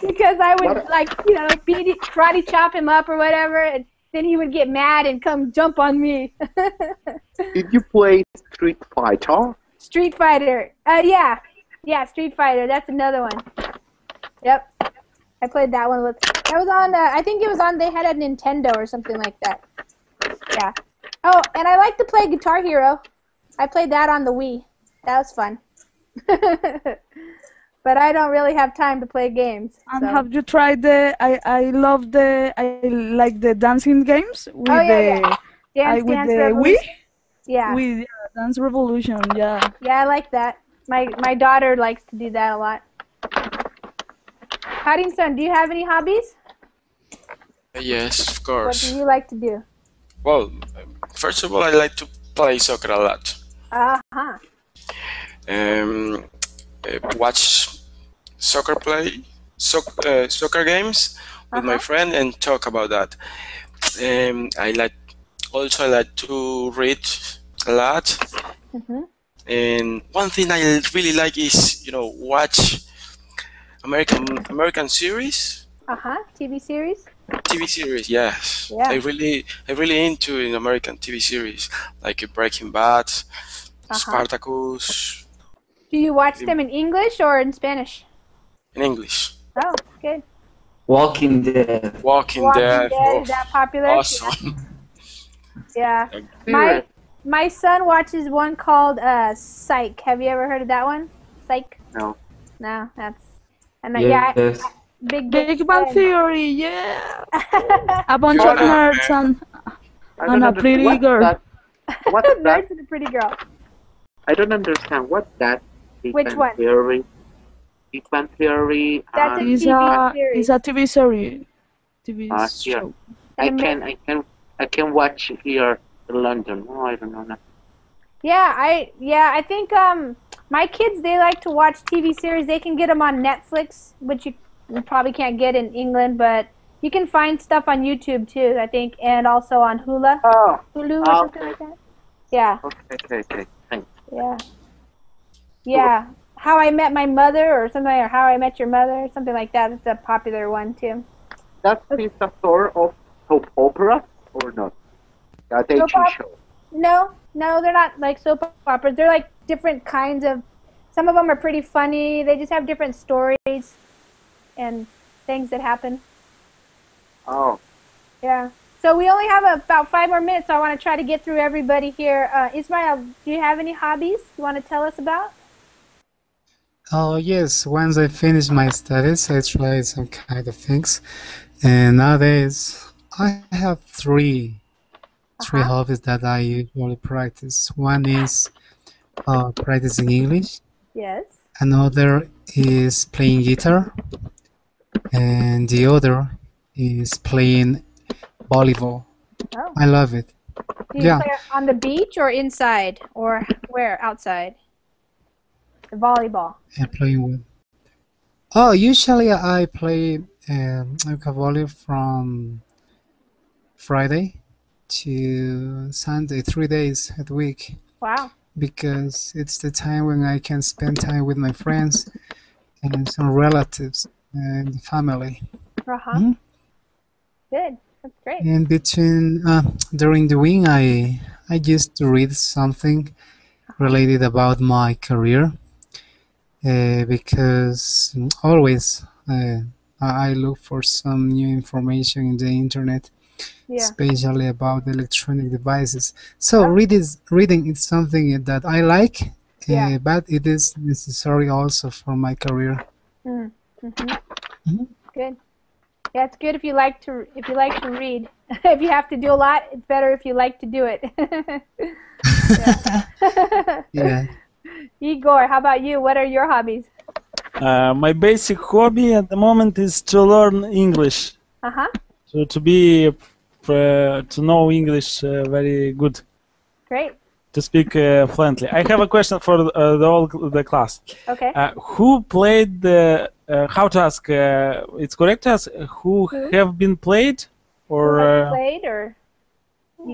Because I would beat it, karate chop him up or whatever, and then he would get mad and come jump on me. Did you play Street Fighter? Street Fighter. Yeah, Street Fighter. That's another one. Yep. I played that one that was on. I think it was on. They had a Nintendo or something like that. Yeah. Oh, and I like to play Guitar Hero. I played that on the Wii. That was fun. But I don't really have time to play games. And have you tried I like the dancing games with Dance Wii? Yeah. With Dance Revolution, yeah. Yeah, I like that. My daughter likes to do that a lot. Paddington, do you have any hobbies? Yes, of course. What do you like to do? Well, first of all, I like to play soccer a lot. Uh-huh. Watch soccer games with my friend and talk about that. I like to read a lot. Mm-hmm. And one thing I really like is watch American series. TV series. TV series, yes. Yeah. I really into in American TV series like Breaking Bad, Spartacus. Do you watch them in English or in Spanish? In English. Oh, good. Walking Dead. Walking Dead. Is that popular? Awesome. Yeah. My son watches one called Psych. Have you ever heard of that one? Psych? No. No, that's... Yes. Big Bang Theory, yeah. A bunch of nerds and a pretty girl. What's that? Nerds and a pretty girl. I don't understand. What's that? Which one? Theory. Big Bang Theory. That's a TV series. It's a TV series. TV show. I can watch here in London. Oh, I don't know that. I think my kids, they like to watch TV series. They can get them on Netflix, which you probably can't get in England, but you can find stuff on YouTube too, I think, and also on Hulu or something like that. Yeah. Okay. Thanks. Yeah. Yeah. How I Met My Mother or something, or How I Met Your Mother, something like that. It's a popular one too. That is a sort of soap opera or not? That Soap HE opera? show. No, they're not like soap operas. They're like different kinds of. Some of them are pretty funny. They just have different stories and things that happen. Oh. Yeah. So we only have about 5 more minutes. So I want to try to get through everybody here. Ismail, do you have any hobbies you want to tell us about? Oh yes, once I finish my studies, I try some kind of things. And nowadays, I have three hobbies that I usually practice. One is practicing English. Yes. Another is playing guitar. And the other is playing volleyball. Oh. I love it. Do you play on the beach or inside or where? Outside? The volleyball. And playing with. Oh, usually I play volleyball from Friday to Sunday, 3 days a week. Wow. Because it's the time when I can spend time with my friends and some relatives and family. Uh-huh. Good. That's great. And during the week, I used to read something related about my career because always I look for some new information in the internet, especially about electronic devices. So reading is something that I like, but it is necessary also for my career. Good. Yeah, it's good if you like to read. If you have to do a lot, it's better if you like to do it. Yeah. Igor, how about you? What are your hobbies? My basic hobby at the moment is to learn English. So to know English very good. Great. To speak fluently. I have a question for the class. Okay. Who played the? How to ask? It's correct to ask who have been played, or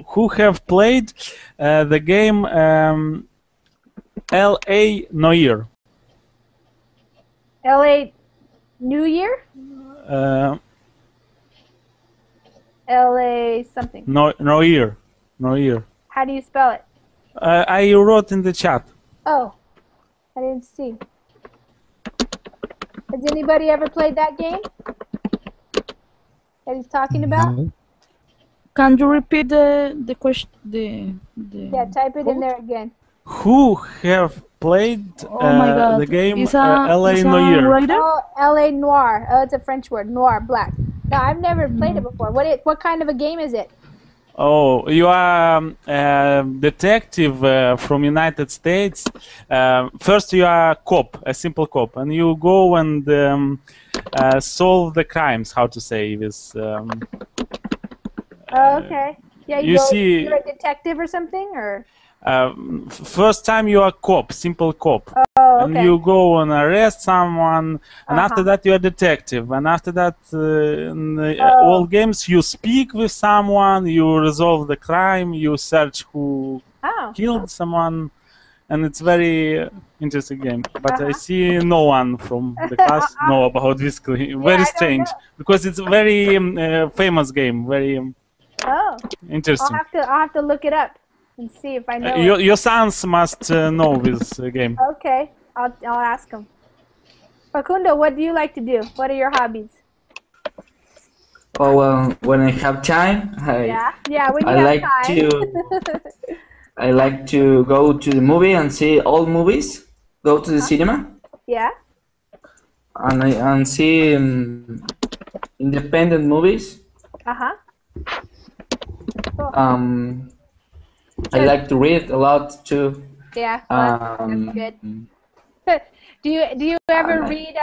who have played the game L.A. Noir. L.A. New Year? L.A. something. Noir. Noir. How do you spell it? I wrote in the chat. Oh, I didn't see. Has anybody ever played that game that he's talking about? No. Can you repeat the question? Yeah, type it in there again. Who have played the game L.A. Noir? Oh, L.A. Noir. Oh, it's a French word. Noir, black. No, I've never played it before. What kind of a game is it? Oh, you are a detective from United States. First, you are a cop, a simple cop, and you go and solve the crimes. How to say this? Oh, okay. Yeah, you're a detective or something, or? First time you are a cop, simple cop, and you go and arrest someone, and after that you are a detective, and after that in all games you speak with someone, you resolve the crime, you search who killed someone, and it's very interesting game. But I see no one from the class know about this game. Very strange, because it's a very famous game, very interesting. I'll have to look it up and see if I know your sons must know this game. Okay, I'll ask them. Facundo, what do you like to do? What are your hobbies? Oh well, when I have time, I like to go to the movie and see old movies. Go to the cinema. Yeah. And see independent movies. Cool. I like to read a lot too. Yeah, that's good. Do you ever read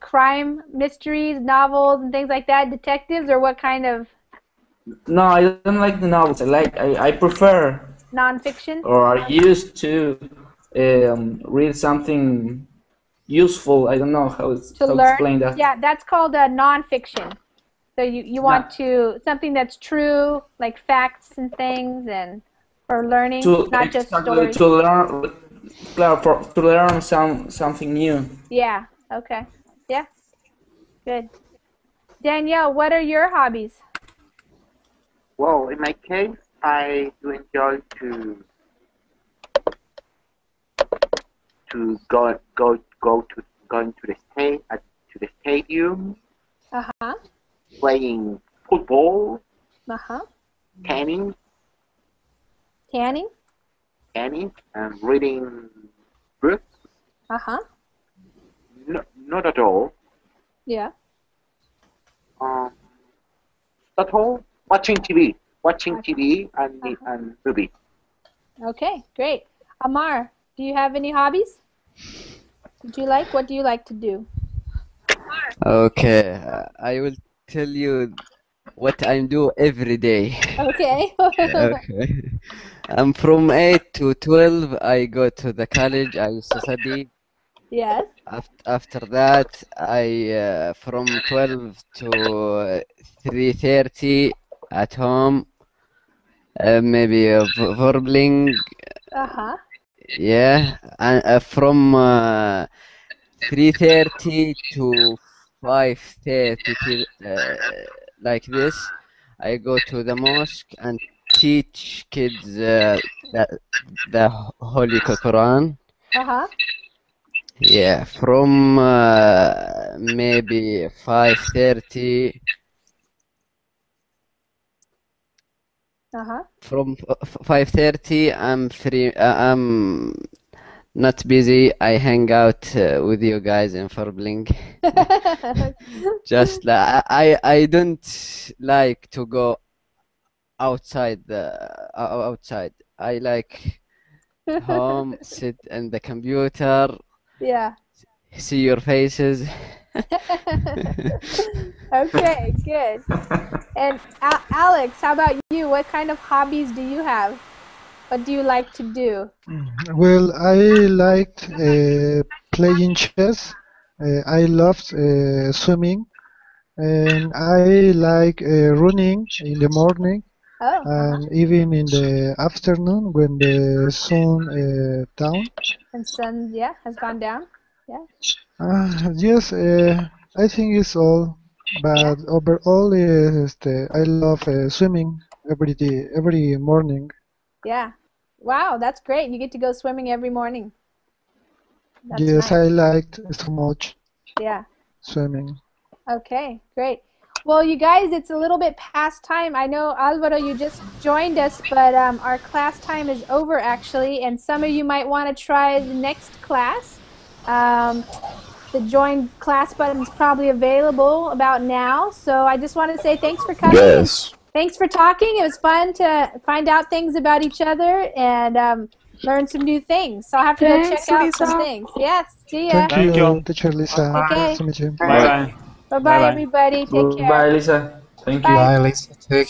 crime mysteries, novels, and things like that, detectives, or what kind of? No, I don't like the novels. I prefer nonfiction. Or I used to read something useful. I don't know how to explain that. Yeah, that's called nonfiction. So you want something that's true, like facts and things, and for learning, not just stories. To learn, to learn something new. Yeah. Okay. Yeah. Good. Danielle, what are your hobbies? Well, in my case, I do enjoy to going to the stadium. Playing football. Tanning. Tanning. And reading books. No, not at all. Yeah. At all. Watching TV and movies. Okay, great. Amar, do you have any hobbies? What do you like to do? Okay, I will tell you what I do every day. Okay. Okay. From 8 to 12, I go to the college. I used to study. Yes. After that, I from 12 to 3:30 at home. Maybe Verbling. Yeah, and from 3:30 to 5:30 till like this. I go to the mosque and teach kids the Holy Quran. Yeah, from maybe 5:30. From 5:30, I'm free. I'm not busy. I hang out with you guys in Verbling. Just I don't like to go outside outside. I like home, sit in the computer. Yeah. See your faces. Okay, good. And Alex, how about you? What kind of hobbies do you have? What do you like to do? Well, I liked playing chess. I loved swimming, and I like running in the morning, and even in the afternoon when the sun down. And sun, yeah, has gone down. Yeah. Yes, I think it's all. But overall, I love swimming every day, every morning. Yeah. Wow, that's great. You get to go swimming every morning. That's Yes, nice. I liked so much. Yeah. Swimming. Okay, great. Well, you guys, it's a little bit past time. I know, Alvaro, you just joined us, but our class time is over, actually, and some of you might want to try the next class. The join class button is probably available about now, so I just want to say thanks for coming. Yes. Thanks for talking. It was fun to find out things about each other and learn some new things. So I'll have to go check out some things. Yes, see ya. Thank you, Teacher Lisa. Okay. Nice to meet you. Bye-bye. Bye-bye, everybody. Take care. Bye, Lisa. Thank you. Bye, Lisa. Take